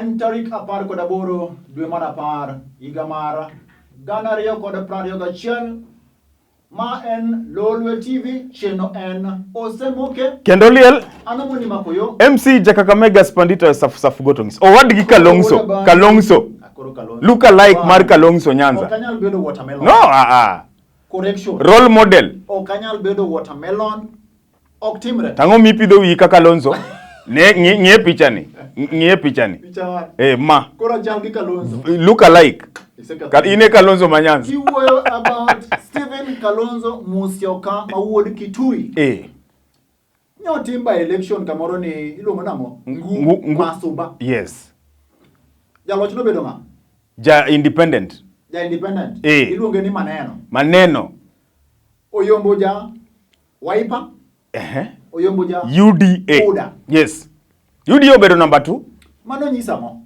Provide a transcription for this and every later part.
En tarik 18 dwe mar 10 higa mar 2021 ma en Lolwe Tv chenro en Osemoke kendo liel anamoni makoyo MC Jakakamega Spandita safu gotongis owadgi Kalongso look alike mar Kalongso Nyanza okanyal bedo watermelon no correction role model okanyal bedo watermelon oktimre tango mipidho wi kaka Kalonzo ne ng'ie pichani ma kora jalgi Kalonzo look alike ine Kalonzo Manyanza kiwuoyo about Stephen Kalonzo Musyoka mawuod Kitui nyotimba election kamoro ni iluongo nang'o Masuba yes jaloch no bedo independent iluonge ni Maneno oyombo ja Wiper oyombo ja UDA yes UDA obedo number 2 mano nyisa mo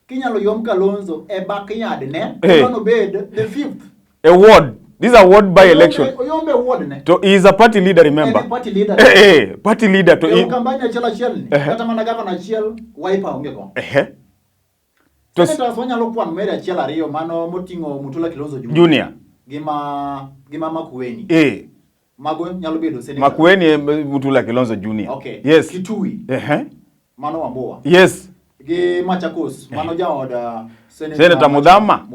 kinyalo yom Kalonzo e backyard ne mano bed the 5th award. This is a ward by election. Oyombe award ne. So he is a party leader, remember? Party leader. Party leader to him. Kampanya chela ni. Kata mana governor chel Wiper onge ko. To sasa wanyalo kwan mera chela ariyo mano motingo Mutula Kilonzo Junior. Gima Makueni. Mago nyalo bedo senator. Makueni Mutula Kilonzo Junior. Okay. Yes. Kitui. Mano Wamboa. Yes. Gi Machakos mano jaoda Senator Mudhama.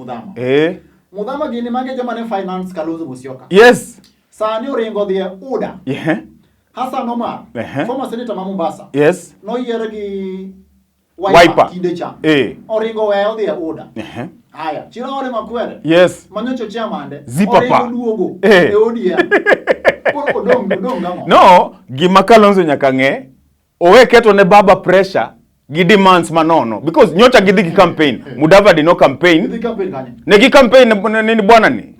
Mudhama gini mage joma ne finance Kalonzo Musyoka. Yes. Sani oringo dhie UDA. Hassan Omar, former senator ma Mombasa. Yes. No yiere gi Wiper kinde cha. Oringo weyo dhie UDA. Haya, Chiraore Makwere. Yes. Manyocho chamande. Zipapa. Oringo duogo. ODM. Koro odong ng'o. No, gima Kalonzo nyaka ng'e, owe keto ne baba pressure gi demands manono because nyocha gidhi gi campaign Mudavadi no campaign gidhi campaign kanye ne gi campaign ni bwana ni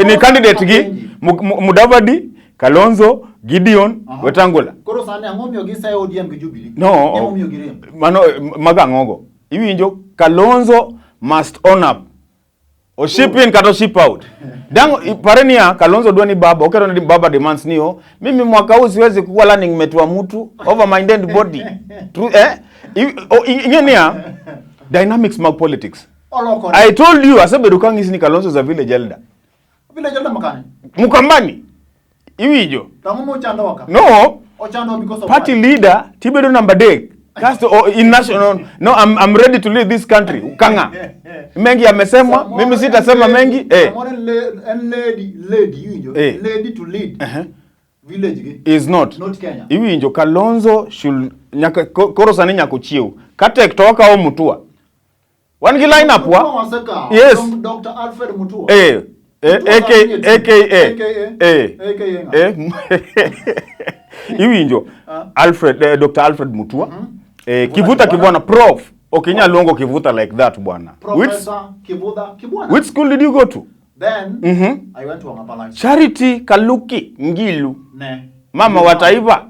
ni candidate gi Mudavadi Kalonzo Gideon Wetangula koro sane ang'omio gi sayo ODM gi Jubilee no mano maga ngogo iwinjo Kalonzo must own up o ship in kato ship out dango parenia Kalonzo dwani baba okero ni baba demands niyo mimi mwaka huu siwezi kuwa learning metua mtu over my dead body true ingenia dynamics mag politics I told you asabedo kangisi ni Kalonzo za village elder makani Mukambani iwijo tamumo chando waka no ochando because of party leader tibedo number day cast in national no I'm ready to lead this country ukanga mengi amesemwa mimi sitasema mengi lady iwijo lady to lead village is not Kenya iwinjo Kalonzo should nyaka koro sani nyako chieu kate kutoka o Mutua one gi line up wa yes Dr. Alfred Mutua aka iwinjo Alfred Dr. Alfred Mutua kivuta kibwana prof okinya longo kivuta like that bwana which school did you go to then I went to Amapala Charity Kaluki Ngilu mama Ngilu, wataiva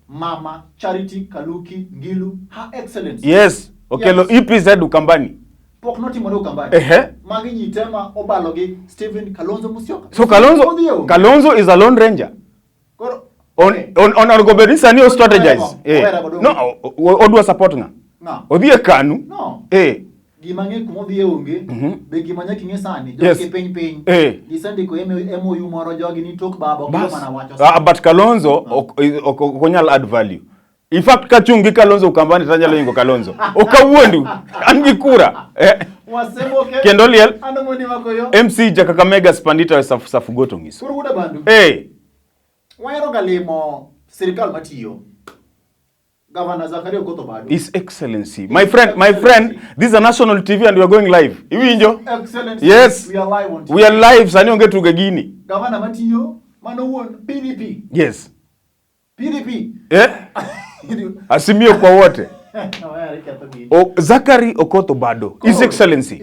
Mama Charity Kaluki Ngilu Her Excellency yes okelo yes. EPZ Ukambani pok noti mono Ukambani magi nyitema obalogi Stephen Kalonzo Musyoka so Kalonzo is a lone ranger on go be sani o strategize no odwa support nga odhie kanu gima ng'e kuma odhie onge be gima nyaki ng'e sani jogi piny gisendiko MOU moro jogi ni tok baba mana wacho but Kalonzo okonyal add value in fact kachungi Kalonzo Ukambani tanyalo ingo Kalonzo okawuondu angi kura Osemoke kendo liel anamoni makoyo MC Jakakamega Spandita safu gotongis kuro guda bandu wayero galimo sirikal matiyo Governor Zakaria Okoth Obado His Excellency my friend this is a national TV and we are going live iwinjo Excellency yes we are live sani onge tuge gini Governor matiyo mano won PDP yes PDP asimio kwa wote Zakaria Okoth Obado His Excellency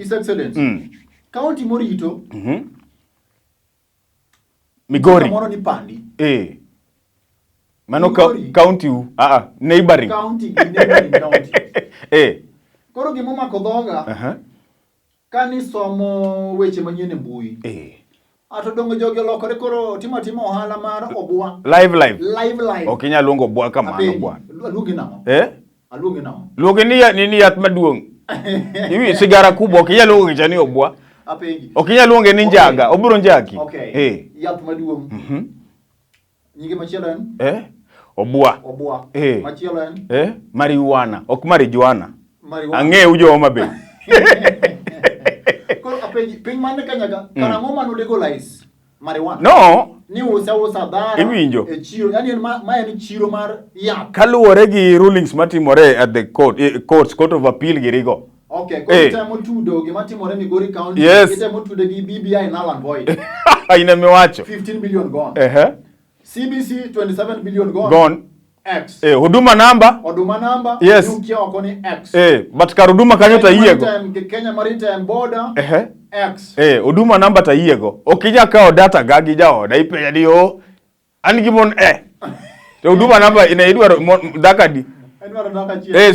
County Morito Migori moro ni Pandi mano county neighboring county koro gimo makodhoga kani somo weche manyien mbui atodongo jogi lokore koro timo ohala mar obwa live okinya luongo obwa kamano bwana luongi nang'o Aluonge nao. Luonge ni yath maduong'. Iwi sigara kubwa okinyal luonge chani obwa. Apenji. Okinyal luonge ni njaga, obiro njaki. Okay. Yath maduong'. Nyinge machielo en? Obwa. Machielo en? Marijuana, ok marijuana. Ang'eyo joma be. Koro apenji, piny mane kanyaga, karang'o mano legalize marijuana? No. Ni usa dhara. Iwinjo. E chiro, yani ma en chiro mar yath. Kaluwore gi rulings matimore at the court of appeal girigo. Okay, koro temo tudo gima timore Migori County. Yes. Temo tudo gi BBI null and void. Ina miwacho. 15 billion gone. CBC 27 billion gone. Gone. X. Huduma number. Yes. Nukia wako ni X. But karuduma kanyo ta yego. Kenya Maritime Border. X. Huduma number ta yego. Okija kao data gagi jao. Da ipe jadi o. Ani gimon The huduma number ina idwaro dakadi.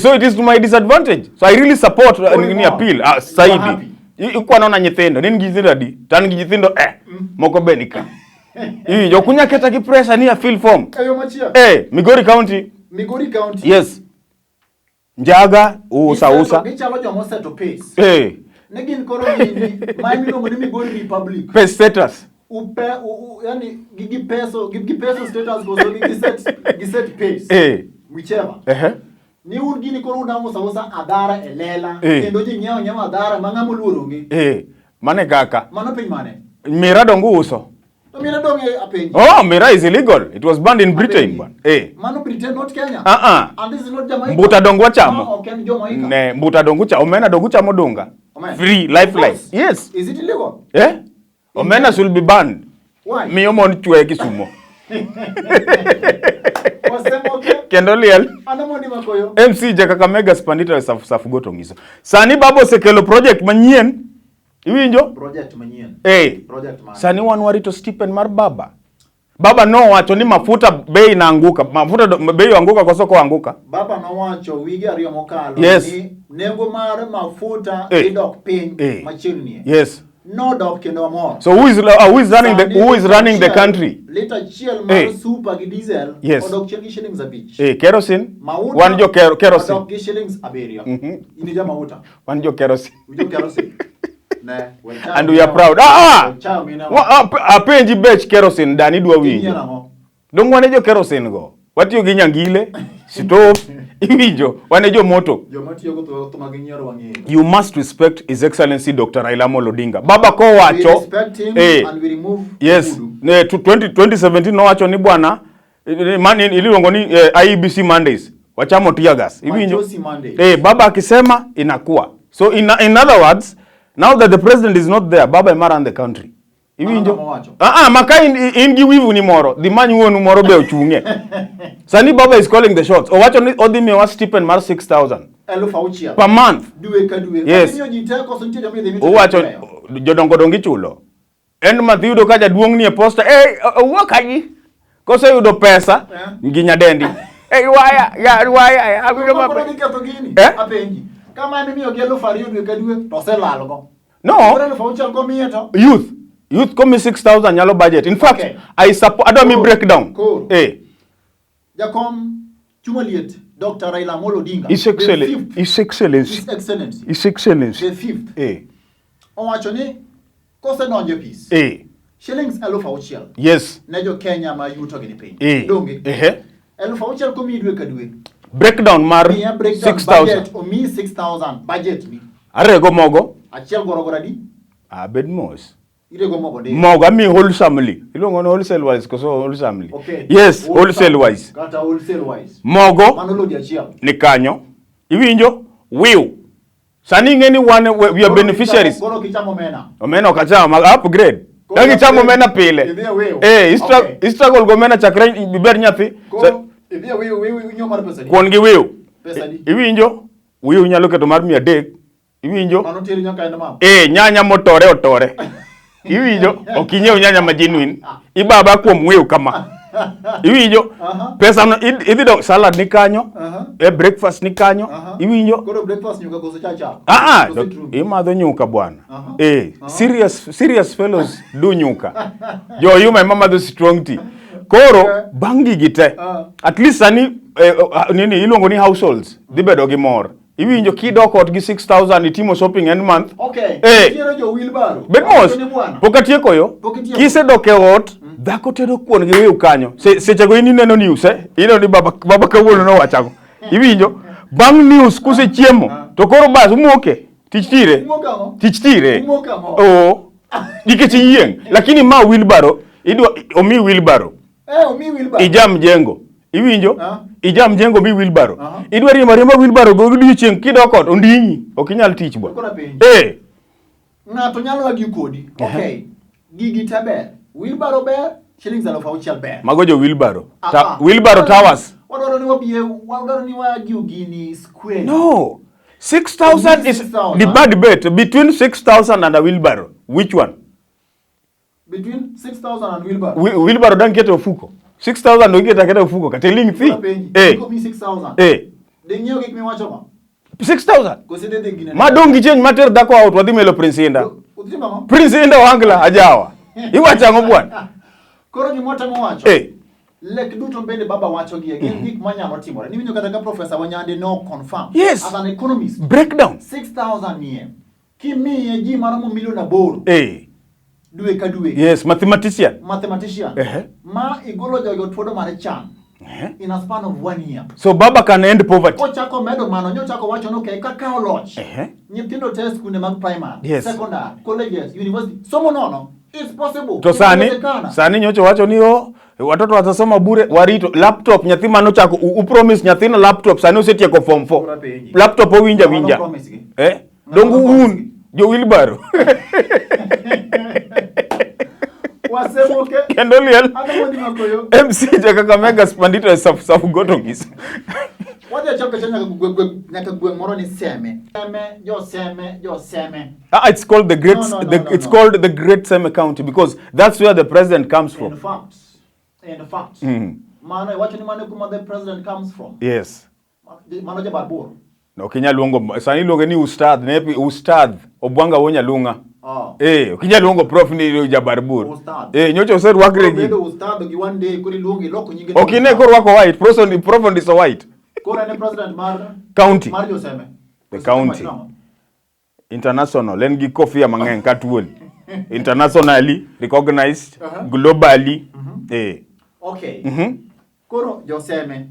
So it is to my disadvantage. So I really support ni appeal. Saidi. Ikuwa naona nyithindo. Nini nyithindo di? Tani nyithindo moko benika. Jokunya keta ki pressure ni a fill form. Migori County. Yes. Njaga usa. Gichalo jomo seto pace. Negin koro ni mimi ngo ni Migori Republic. Pace status. Yani gigi peso status gozo gi set pace. Whichever. Ni urgini koro na usa adara elela. Kendo ji nyao adara mangamo luorongi. Mane kaka. Mano piny mane. Mira dongu uso. Mira donge apenji. Mira is illegal. It was banned in Britain. Mano Britain, not Kenya. And this is not Jamaica. Mbuta dongu wachamo. Okay, Jamaica. Ne, mbuta dongu chamo. Omena dongu chamo donga. Free, lifeline. Yes. Is it illegal? Omena should be banned. Why? Miyomon chwe kisumo. Osemoke. Kendoliel. Anamoni makoyo. MC Kakamega spandita safu gotongiso. Sani babo sekelo project manyien. Iwinjo? Project manyien. Project man. Sani wanwari to stipend mar baba. Baba no wacho ni mafuta bei inaanguka. Mafuta bei anguka kwa soko anguka. Baba no wacho wigi ariyo mokalo ni nengo mar mafuta idok piny machiegni. Yes. No dok kendo more. So who is running the country? Liter chiel mar super gi diesel odok chien gi shillings abich. Kerosene. Wan jo kerosene. Odok gi shillings abiriyo. Ini ja mauta. Wan jo kerosene. Jo kerosene. And we are proud. Apenji bech kerosene dani dwa winjo. Dong wane jo kerosene go. Watiyo gi nyangile, stove, iwinjo, wane jo moto. You must respect His Excellency Dr. Raila Amolo Odinga. Baba ko wacho. We respect him and we remove. Yes. 2017 no wacho ni bwana ilirongo ni IEBC Mondays. Wachamo tear gas. Iwinjo. Baba akisema inakuwa. So in other words, now that the president is not there, Baba ema run the country. Iwinjo. Maka ingi wivu ni moro. The man wonu moro be ochunge. Sani Baba is calling the shots. Owacho ni odimi wa stipend mar 6,000 per month. Duwe ka duwe. Yes. Owacho jodongo dongi chulo. En mathiudo ka jaduong ni e posta. Wuok aji. Kose yudo pesa nginya dendi. Waya. Abiro mabe. Apenji. Kama ni miyo gelo fariyo duwe ka duwe. Tose lalgo. No. Youth come 6,000 nyalo budget. In fact, I support. I don't mean breakdown. Cool. Jakom Chumaliet, Dr. Raila Amolo Odinga. His Excellency. The fifth. Owacho ni kose donjo peace. Shillings 1,000. Yes. Nejo Kenya ma yuto gini piny. Donge. 1,000 komi dwe ka dwe. Breakdown mar 6,000. Omi 6,000 budget mi. Arego mogo. Achiel gorogoradi. Bed mos. Irego mogo de. Mogo ami wholesomely. Ilongo no wholesale wise koso wholesomely. Okay. Yes, wholesale wise. Kata wholesale wise. Mogo. Manolo di achiel. Ni kanyo. Iwinjo? Will. Sani ngeni we are beneficiaries. Goro kichamo mena. Omena okachama upgrade. Dangi chamo mena pile. Struggle go mena chakra biber nyathi. Idhia wiu nyomar pesa di. Kuon gi wiu. Pesa di. Iwinjo? Wiu nyalo keto mar 300. Iwinjo? Mano tiri nyaka enda mam. Nyanya motore. Iwinjo? Okinyeo nyanya ma genuine. Ibaba kuom wiu kama. Iwinjo? Pesa no idhi dong salad ni kanyo. Breakfast ni kanyo. Iwinjo? Koro breakfast nyuka goso chacha. Imadho nyuka bwana. Serious fellows do nyuka. Jo yuma mama do strong tea. Koro bangi gite. At least sani nini iluongo ni households dhi bedo gi mor. Iwinjo kidok ot gi 6,000 itimo shopping end month. Okay. Tiero jo wheelbarrow. Bet mos. Pok atieko yo. Kisedok e ot, dhako tedo kuon gi wew kanyo. Sechego in ineno news ino ni baba kawuono no wachago. Iwinjo bang news kuse chiemo to koro bas umoke. Tich tire. Tich tire. Oh. Nikech yieng. Lakini ma wheelbarrow idwa omi wheelbarrow. Omi wheelbarrow. Ijam jengo. Iwinjo? Ijam jengo mi wheelbarrow. Idwa riembo wheelbarrow go chieng kidok ot ondinyi. Ok inyal tich bo. Ng'ato nyalo wagi kodi. Okay. Gigi taber. Wheelbarrow ber, shillings 6,000 ber. Mago jo wheelbarrow. Wheelbarrow towers. Wadwaro ni wagi gini square. No. 6,000 is the bad bet. Between 6,000 and a wheelbarrow. Which one? Between 6,000 and wheelbarrow. Wheelbarrow don't get a fuko. 6,000 don't get a fuko. Kateling fee. Go 6,000. Denyo gik mi wacho ma. 6,000. Ko sede de gine. Madongi change matter dako out wadhi melo Prince Inda. Prince Inda wangla ajawa. Iwacha ngo bwana. Koro ni mota mo wacho. Lek duto mbele baba wacho gi again gik manyalo timore. Ni winjo kata ka professor Wanyande no confirm. Yes. As an economist. Breakdown. 6,000 nie. Kimi ji maromo milion aboro. Due ka due. Yes, mathematician. Ma igolo jogo tuodo mare chan. In a span of 1 year. So baba can end poverty. Kochako medo mano nyochako wacho no ke kaka oloch. Nyithindo test kunde mag primary, secondary, colleges, university. Somo nono. It's possible. To sani nyocho wacho ni watoto watasoma bure warito laptop nyathi mano chako upromise nyathino laptop sani osetieko form 4. Laptop owinja. Dongu un jo wheelbarrow. Osemoke. Kendo liel. MC Jakaka mega spandito safu gotongis. Wacha chaka chanya nyaka gwe moro ni seme. Seme. It's called the great it's called the Great Seme County because that's where the president comes from. In fact. Mano wacha ni mano kuma the president comes from. Yes. Mano je barboro. No kinya luongo sani luongo ni ustad Obwanga wonya lunga. Kinya luongo prof ni jabarbur. Nyocho ser wakre gi. Ustad gi one day kuri luongi loko nyinge. Okine kor wako white, prof is white. Kora ne president mar county. Mar Joseme. The county. International len gi kofia mang'eny katuol. Internationally recognized, globally. Okay. Koro Joseme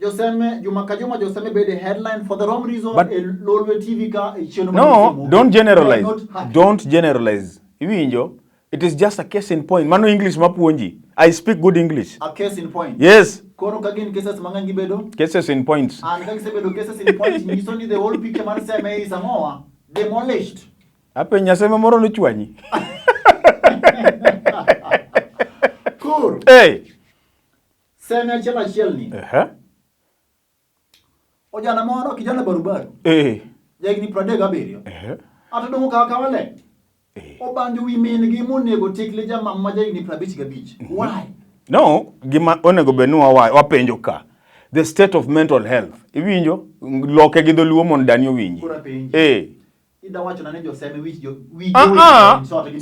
Joseme be the headline for the wrong reason. Lolwe TV ka no, don't generalize. Don't generalize. Iwinjo, it is just a case in point. Mano English mapuonji. I speak good English. A case in point. Yes. Koro kagin cases mangangi bedo? Cases in points. And kagin bedo cases in points. Ni so ni the whole picture man Seme is amoa demolished. Ape nyaseme moro no chwanyi. Cool. Seme chama chielni. Ojana moro kijana barubaru. Jagni 37. Atodongo kaka wale. Obanjo women gi monego tikle jama ma jagni 55. Why? No, gima onego benua wapenjo ka. The state of mental health. Iwinjo loke gi dholuo mon danyo winji. Ida wacho na ne Joseme which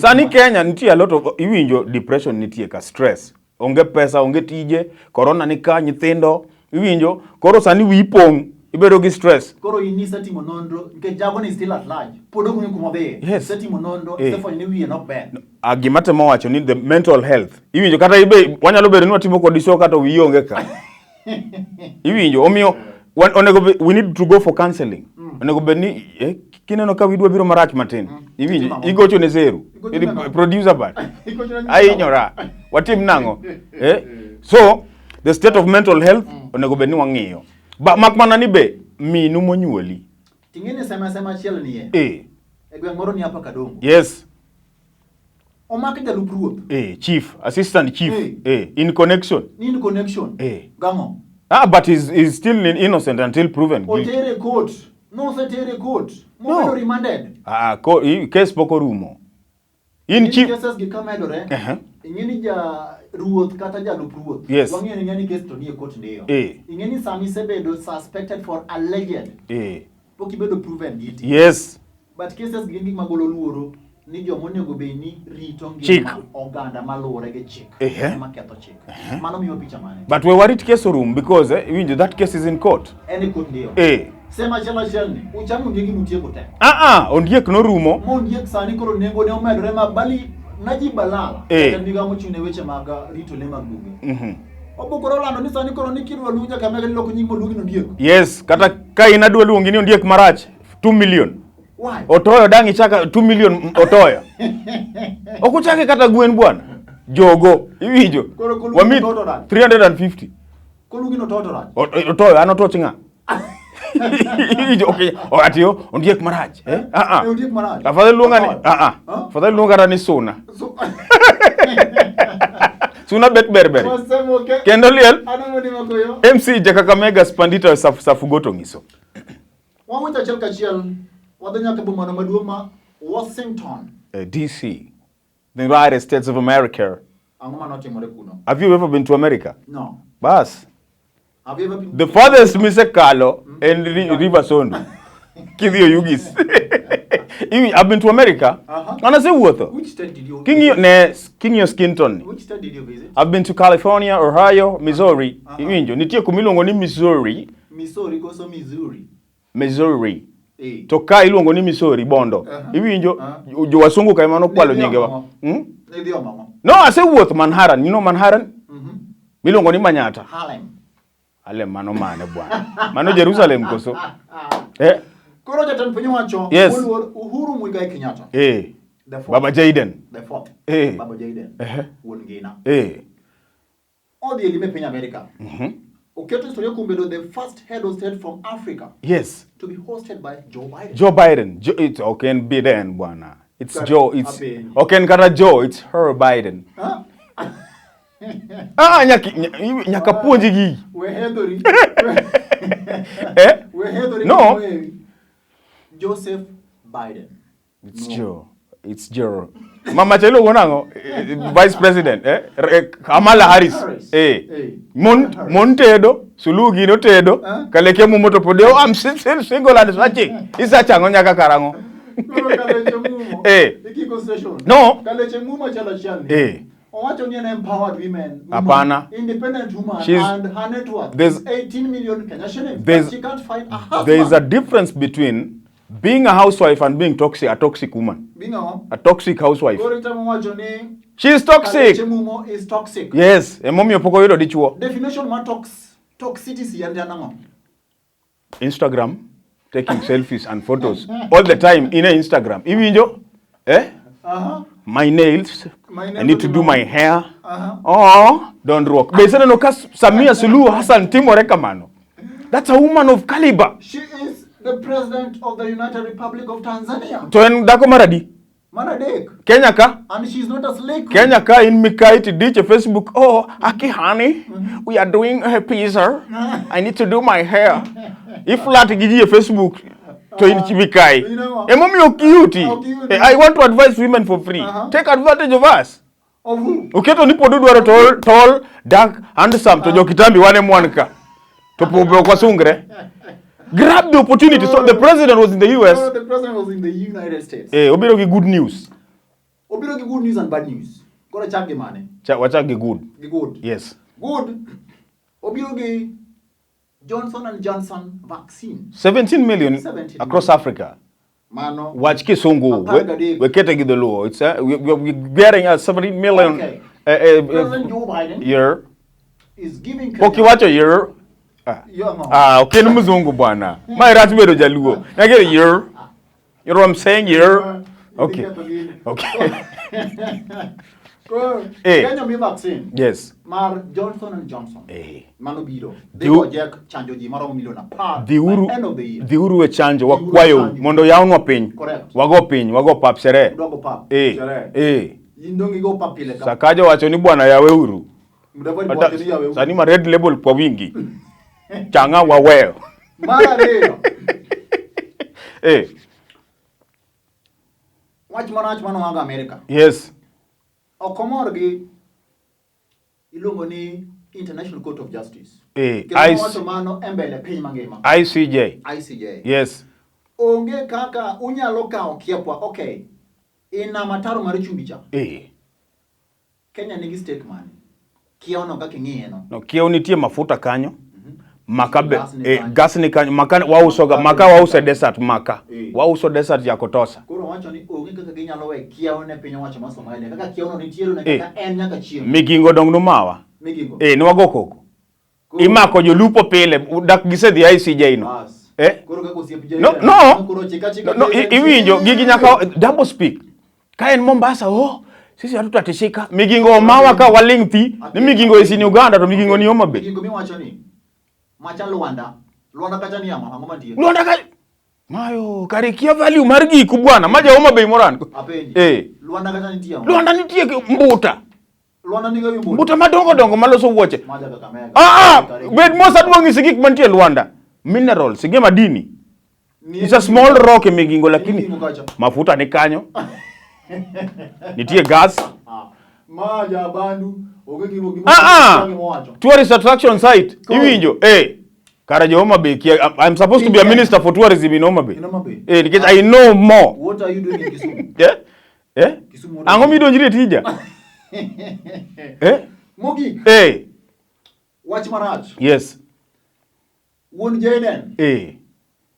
Sani Kenya nitie a lot of iwinjo depression nitie ka stress. Onge pesa, onge tije, corona ni ka nyithindo. Iwinjo koro sani wi pong ibedo gi stress. Koro inisa timo nondro nke jago ni still at large. Podo kunyo kumabe. Timo nondro stefan ni wiye not bad. Agimate mo wacho ni the mental health. Iwinjo kata ibe wanyalo bedo ni watimo kod iso kata wiye onge ka. Iwinjo omiyo we need to go for counseling. Onego beni kineno ka widwa biro marach matin. Iwinjo igocho ne zero. Producer bad. Ai nyora. Watim nango. So the state of mental health onego beni wang'iyo. Ba makmana ni be minu monyuoli. Tingene sema chiel ni ye. Egwe moro ni hapa Kadongo. Yes. Omake jalup ruoth. Chief, assistant chief. In connection. Gango. But he's still innocent until proven guilty. Otere court. No se tere court. Mo remanded. Case poko rumo. In chief cases gikamedore. Ingeni ja ruoth kata jalup ruoth. Yes. Wang'eni ngani case to nie court ndio. Ingeni sami sebedo suspected for alleged. Poki bedo proven guilty. Yes. But cases gin gik magolo luoro. ni jomonego be ni rito ngima oganda malure gi chik maketho chik. Mano miyo picha mane. But we warit case room because that case is in court. Any court ndio. Sema chala ni uchamo ndigi mutieko te. Ondiek no rumo. Ondiek sani koro nengo ne omedore mabali Najib Balala. Ndiga mochune weche mag rito le mag bunge. Obukoro lando ni sani koro ni kirwa luja kamera loko nyingo lugi no ndiek. Yes, kata ka inadwa luongi ni ondiek marach 2 million. Why? Otoyo dangi chaka 2 million otoyo. Okuchake kata gwen bwana. Jogo, iwijo. Wami 350. Kolugi no totorach. Otoyo anotoch nga. Okay, atio ondiek marach, Ondiek marach. Afadhali luonga ni afadhali luonga ni Suna. Suna bet berber. Osemoke. Kendo liel. Anamoni makoyo. MC Jakakamega Spandita safugoto ngiso. Wamuta chel kachiel wadanya ka boma maduong' ma Washington, DC, the United States of America. Ang'o mano timore kuno? Have you ever been to America? No. Bas. Have you ever been? The farthest Misekalo and River Sondo. Kidhi Yugis. I've been to America. And I say what? Which state did you visit? King Skinton. Which state did you visit? I've been to California, Ohio, Missouri. Iwinjo nitie kumilongo ni Missouri. Missouri koso Missouri. Missouri. To ka iluongo ni Missouri bondo. Iwinjo jo wasungu ka emano kwalo nyegewa. No, I say what Manhattan. You know Manhattan? Milongo ni Manyata. Harlem mano mane bwana. Mano Jerusalem koso. Koro jatan piny wacho Uhuru Muigai Kenyatta. Baba Jaden. The fourth. Baba Jaden. Wuon ngina. Odi elime piny America. Oketo historia kumbedo the first head of state from Africa. Yes. To be hosted by Joe Biden. Joe Biden. It's okay Biden bwana. It's Joe. It's okay kata Joe. It's her Biden. Nyaka puonji gi. We hedori. We hedori. No. Joseph Biden. It's Joe. It's Joe. Mama chelo gonango Vice President Kamala Harris. Montedo sulugi no tedo kaleke mu moto podeo am single and searching. Isa chango nyaka karango. Ikiko station. No. Kaleche mu machala chani. Owacho ni an empowered women. Apana. Independent woman and her net worth is 18 million Kenya shillings. But she can't find a husband. There is a difference between being a housewife and being a toxic woman. Being a toxic housewife. She is toxic. Is toxic. Yes. Emomi opoko yodo dichuo. Definition ma toxicity and nango. Instagram, taking selfies and photos all the time in Instagram. Iwinjo? My nails. I need to do my hair. Oh, don't rock. Besana no kas Samia Suluhu Hassan Timore kamano. That's a woman of caliber. She is the president of the United Republic of Tanzania. To en dako maradi? Maradek. Kenya ka? And she's not a slave. Kenya ka in Mikaiti ditch Facebook. Oh, Aki honey, we are doing a pizza. I need to do my hair. If flat gigi Facebook to in Chibikai. Emomi okiuti. I want to advise women for free. Take advantage of us. Of who? Uketo ni podudu tall, dark, handsome to jokitambi wane mwanka. To pobe kwa sungre. Grab the opportunity. So the president was in the US. The president was in the United States. Obiro gi good news. Obiro gi good news and bad news. Kora chage mane. Wacha gi good. Gi good. Yes. Good. Obiro gi Johnson & Johnson vaccine. 17 million across Africa. Mano. Watch kisungu. We kete gi the law. It's we're getting 17 million. Okay. President Joe Biden year is giving Kenya. Watch a year. Okay, no muzungu bwana. My rat bedo jaluo. I get a year. You know what I'm saying? Year. Okay. Okay. Kenya mi vaccine. Yes. Mar Johnson & Johnson. Mano biro. Diko jek chanjo ji maro miliona par. End of the year. Diuru e chanjo wakwayo mondo yaunwa piny. Correct. Wago pap sere. Wago pap. Sere. Yindongi go pap pile ka. Sakajo wacho ni bwana yawe uru. Yawe. Sani ma red label kwa wingi. Changa waweo. Mara reo. Watch mano waga America. Yes. Okomor gi ilongo ni International Court of Justice. ICJ. ICJ. Yes. Onge kaka unyalo kao kiapwa. Okay. ina mataro mar chumbi cha. Kenya nigi stake man. Kiao no kaka ng'iye no. No, kiao nitie mafuta kanyo. Maka be gas ni kanyo, maka wauso ga, maka wauso desert maka. Wauso desert ya kotosa. Koro wacho ni onge kaka ginyalo we kiao ne piny wacho ma Somalia. Kaka kiao no nitiere na kaka en nyaka chieng. Migingo dong no mawa. Migingo. Ni wago koko. Imako jolupo pile dak gisedhi ICJ no. Koro kako siep je. No. Koro chika. No, iwinjo gigi nyaka double speak. Ka en Mombasa, sisi hatutatishika. Migingo mawa ka waling thi, ni migingo isini Uganda to migingo ni Homa Bay. Migingo miwacho ni macha Luanda kacha ni ama ngoma ndiye. Luanda ka mayo karikia value mar giku bwana, maja Homa Bay moran. Apenji. Luanda kacha nitie ama. Luanda nitie mbuta. Luanda ni gawi mbuta madongo maloso wuoche. Maja Kakamega. Bed mosa duongi sigik mantie Luanda. Mineral, sige madini. It's a small rock e migingo lakini mafuta ni kanyo. Nitie gas. Maja bandu. Tourist attraction site. Iwinjo. Kara Homa Bay. I'm supposed to be a minister for tourism in Homa Bay. Because I know more. What are you doing in Kisumu? Kisumu. Ango mi donjire tija. Mogi. Watch marach. Yes. Won Jaden.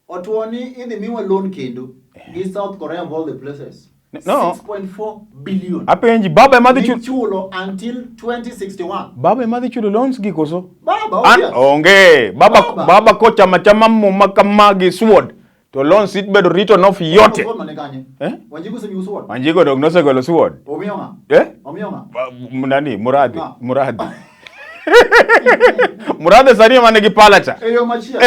Otwoni idhi miwa loan kendo. Gi South Korea of all the places. No. 6.4 billion. Apenji baba emadhi chulo until 2061. Baba emadhi chulo loans gi koso? Baba onge. Baba kocha machama makamagi sword. To loans it bedo written off yote. Wanjigo se mi sword. Wanjigo dog no se golo sword. Omionga. Omionga. Nani Muradi. Muradi sani manegi palacha. Eyo machia.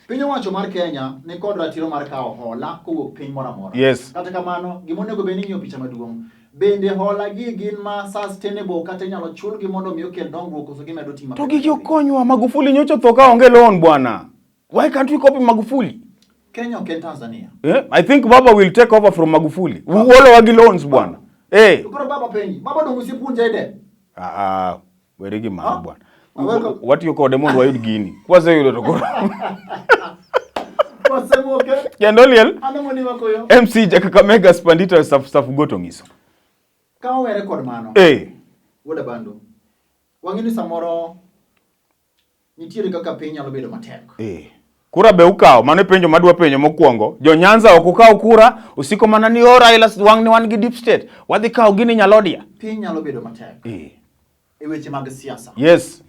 Pinyo wacho mar Kenya ni kod ratiro mar kao hola kowuok piny mora mora. Yes. Kata kamano gimonego be ni ng'iyo picha maduong'. Bende hola gi gin ma sustainable kata nyalo chul gi mondo mi okel dongruok koso gimedo tima. To gigi okonywa Magufuli nyocho thoka onge loan bwana. Why can't we copy Magufuli? Kenya ok Tanzania. I think Baba will take over from Magufuli. Wolo wagi loans bwana. Koro Baba penyi. Baba dong usipunja ide. Weregi mano bwana. What you call them on wayud gini. Kwase yudo to koro. Osemoke. Kendoliel. Anamoni makoyo. MC Kakamega Spandita staff goto ngiso. Ka were kod mano. Woda bando. Wangini samoro nitiere kaka piny nyalo bedo matek. Kura be ukaw, mano penjo madwa penjo mokwongo. Jo Nyanza ok ukaw kura, usiko mana ni Raila wang ni wan gi deep state. Wadhi kaw gini Nyalodia. Piny nyalo bedo matek. E weche mag siasa. Yes.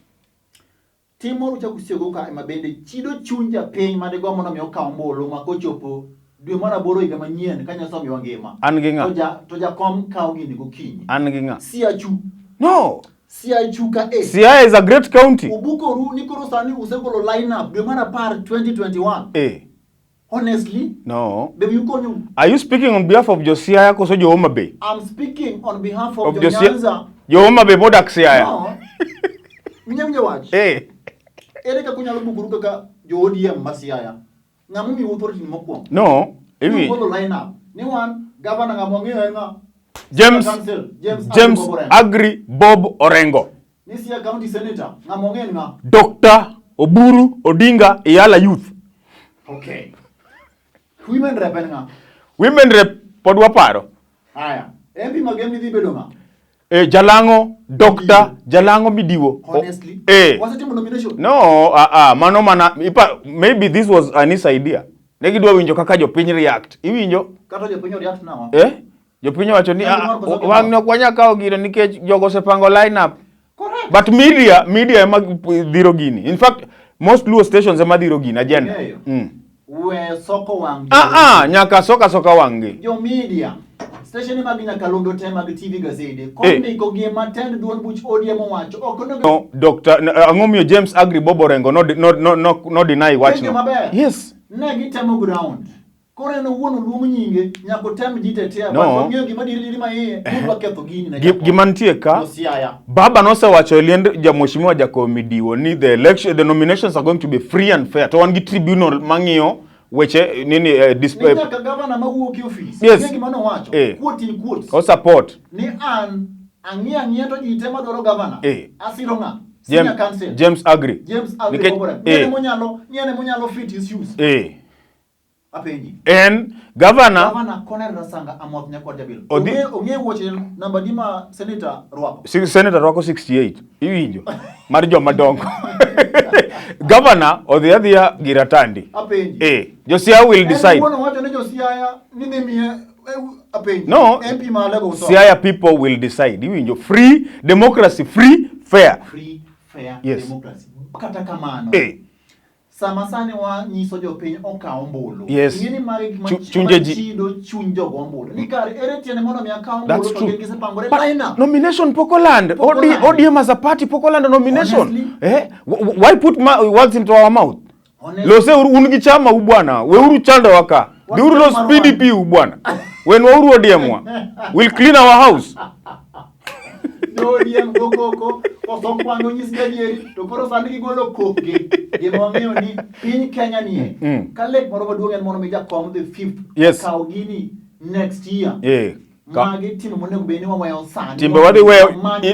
Timo rucha kusiego ka ema bende chido chunja piny made go mono mi okaw mbolo makochopo dwe mar 8 higa manyien ka Nyasaye miwa ngima. An gi nga. To jakom kaw gini gokinyi. An gi nga. Siachu. No. Siachu ka Siaya is a great county. Ubukoru ni koro sani usegolo lineup dwe mar 10 2021. Honestly? No. Baby you konyo. Are you speaking on behalf of Josiah koso jo Homa Bay? I'm speaking on behalf of Nyanza. Jo Homa Bay bodak Siaya. No. Mnyamnya watch. Ere ka kunyalo bukuru kaka jo ODM masiaya. Ngamu mi authority ni mokwongo. No. Ewi. Follow lineup. Ni one governor ngamonge nga. James Agri Bob Orengo. Ni sia county senator ngamonge nga. Dr. Oburu Odinga Iyala Youth. Okay. Women rep nga. Women rep podwa paro. Aya. MP magemi dhi bedo nga. Jalango Dr. Jalango Midiwo. Honestly. Was it a nomination? No, mano mana maybe this was Anis idea. Negidwa winjo kaka jo piny react. Iwinjo? Kata jo piny react nang'o? Jo piny wacho ni wang ne kwanya kawo gino nikech jogo sepango lineup. Correct. But media ema dhiro gini. In fact, most Luo stations ema dhiro gini agenda. We soko wangi. Nyaka soka wangi. Jo media. Station mag Nyakalondo te mag TV gazede. Konde ko gi matend duon buch ODM wacho. No, Dr. Angomio James Agri Bob Orengo no deny watch no. Yes. Ne gitemo ground. Kore no wuono luongo nyinge nyako tem jitetea no. Ng'eyo gima diri ma iye kudwa ketho gini na gimantie ka Baba nosewacho liend jamheshimiwa Jacob Midiwo ni the nominations are going to be free and fair. To wan gi tribunal mang'iyo weche nini display ka governor mawuok office. Yes. Gima no wacho quote in quotes. O support ni an ang'iya to jitema dwaro governor. Asiro nga James Agri. Niene monyalo fit his shoes. Apenji. En governor Koner Rasanga amoth nyakwa jabil. Onge woche namba dima Senator Rwako. Senator Rwako 68. Iwinjo. Mar joma dongo. Governor odhiadhia giratandi. Apenji. Josia will decide. No, MP Malego. Siaya people will decide. Iwinjo. Free democracy, free, fair. Free, fair, yes. Democracy. Kata kamano. Sama sani wa nyiso jopiny okawo ombulu. Yes. Ngini magi chido chunjo gombulu. Nikari ere tiene mono mi akawo ombulu to gengise pangore laina. Nomination Pokoland. ODM as a party Pokoland nomination. Honestly? Why put words into our mouth? Lose ungi chama ubwana. We uru chanda waka. Diuru los PDP ubwana. When we uru ODM wa. We'll clean our house. ODM go. Osokwango nyisgadieri to koro sandi gigolo kokgi gimong'eyo ni piny Kenya nie kalek moro maduong' en mono mi jakom the 5th. Yes. Kaw gini next year. Magi timo monego beni waweyo sani. Timbe wadhi weyo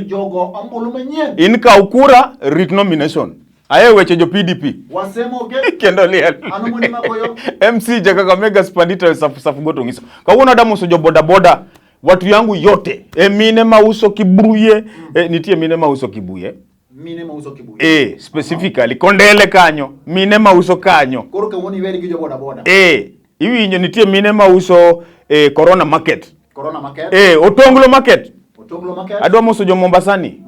jogo ombulu manyien. In kaw kura rit nomination. Aye weche jo PDP. Osemoke kendo liel. Anomoni makoyo. MC Jakakamega Spandita safu goto ng'iso. Kawuono damuso jo boda. Watu yangu yote mine mauso kibuye nitie mine mauso kibuye specifically kondele kanyo mine mauso kanyo koro kawoni iweri gi jo boda iwinjo nitie mine mauso corona market otonglo market adwa moso jo Mombasani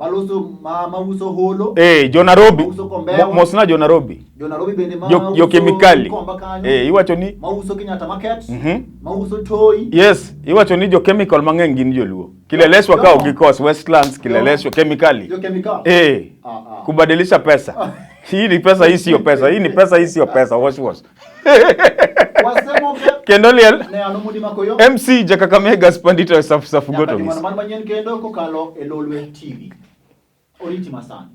mauso holo jo Nairobi mosna jo Nairobi bende jo kemikali iwacho ni mauso Kenyatta market mauso Toi yes iwacho ni jo chemical mang'eny gin joluo kileleshwa ka ogikos Westlands kileleshwa kemikali jo chemical kubadilisha pesa hii ni pesa, hii sio pesa, hii ni pesa, hii sio pesa. Wash kendo liel MC Jakakamega Spandita safu goto ngis man manyen kendo kokalo e Lolwe TV oriti masani.